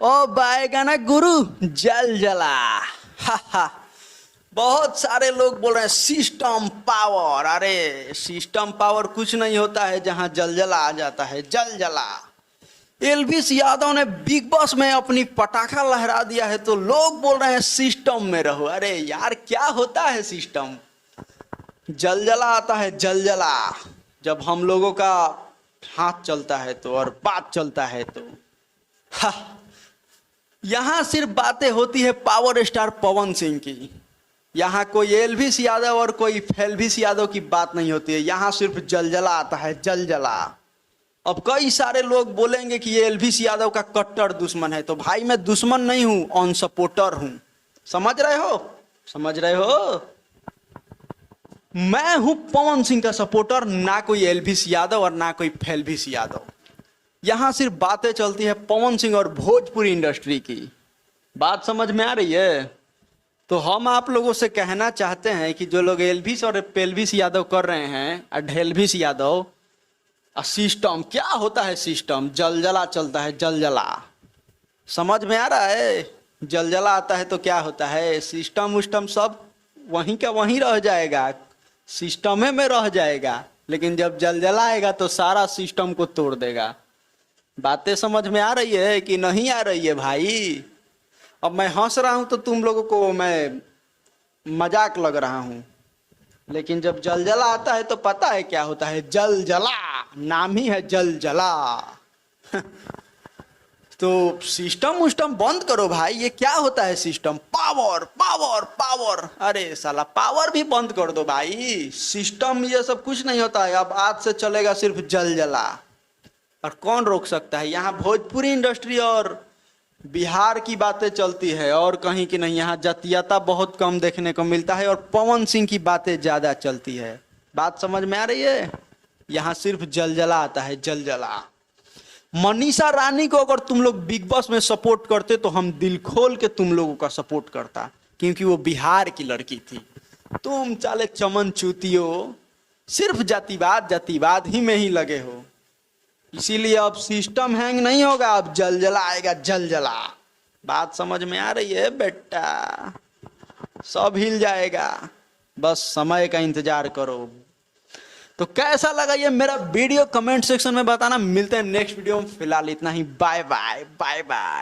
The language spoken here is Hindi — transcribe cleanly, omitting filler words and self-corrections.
ओ बाएगाना गुरु जल जला। हा हा। बहुत सारे लोग बोल रहे हैं सिस्टम पावर। अरे सिस्टम पावर कुछ नहीं होता है जहां जलजला आ जाता है। जल जला। एलविस यादव ने बिग बॉस में अपनी पटाखा लहरा दिया है तो लोग बोल रहे हैं सिस्टम में रहो। अरे यार क्या होता है सिस्टम? जलजला आता है जलजला जब हम लोगों का हाथ चलता है तो और बात चलता है तो। हा। यहां सिर्फ बातें होती है पावर स्टार पवन सिंह की। यहाँ कोई एलविस यादव और कोई फेलविस यादव की बात नहीं होती है। यहाँ सिर्फ जलजला आता है जलजला। अब कई सारे लोग बोलेंगे कि ये एलविस यादव का कट्टर दुश्मन है, तो भाई मैं दुश्मन नहीं हूं, ऑन सपोर्टर हूं। समझ रहे हो? समझ रहे हो? मैं हूं पवन सिंह का सपोर्टर, ना कोई एलविस यादव और ना कोई फेलविस यादव। यहां सिर्फ बातें चलती है पवन सिंह और भोजपुरी इंडस्ट्री की। बात समझ में आ रही है? तो हम आप लोगों से कहना चाहते हैं कि जो लोग एलविस और पेलविस यादव कर रहे हैं और ढेलविस यादव, सिस्टम क्या होता है? सिस्टम जलजला चलता है जलजला। समझ में आ रहा है? जलजला आता है तो क्या होता है? सिस्टम उस्टम सब वहीं का वहीं रह जाएगा, सिस्टम में रह जाएगा, लेकिन जब जलजला आएगा तो सारा सिस्टम को तोड़ देगा। बातें समझ में आ रही है कि नहीं आ रही है भाई? अब मैं हंस रहा हूं तो तुम लोगों को मैं मजाक लग रहा हूं, लेकिन जब जलजला आता है तो पता है क्या होता है? जलजला। नाम ही है जलजला। तो सिस्टम उस्टम बंद करो भाई। ये क्या होता है सिस्टम? Power power power. अरे साला पावर भी बंद कर दो भाई। सिस्टम ये सब कुछ नहीं होता है। अब आज से चलेगा सिर्फ जलजला। और कौन रोक सकता है? यहाँ भोजपुरी इंडस्ट्री और बिहार की बातें चलती है और कहीं की नहीं। यहाँ जातीयता बहुत कम देखने को मिलता है और पवन सिंह की बातें ज्यादा चलती है। बात समझ में आ रही है? यहाँ सिर्फ जलजला आता है जलजला। मनीषा रानी को अगर तुम लोग बिग बॉस में सपोर्ट करते तो हम दिल खोल के तुम लोगों का सपोर्ट करता, क्योंकि वो बिहार की लड़की थी। तुम चाले चमन चूतियो सिर्फ जातिवाद जातिवाद ही में ही लगे हो। इसीलिए अब सिस्टम हैंग नहीं होगा, अब जलजला आएगा जलजला। बात समझ में आ रही है बेटा? सब हिल जाएगा, बस समय का इंतजार करो। तो कैसा लगा ये मेरा वीडियो कमेंट सेक्शन में बताना। मिलते हैं नेक्स्ट वीडियो में। फिलहाल इतना ही। Bye bye bye bye.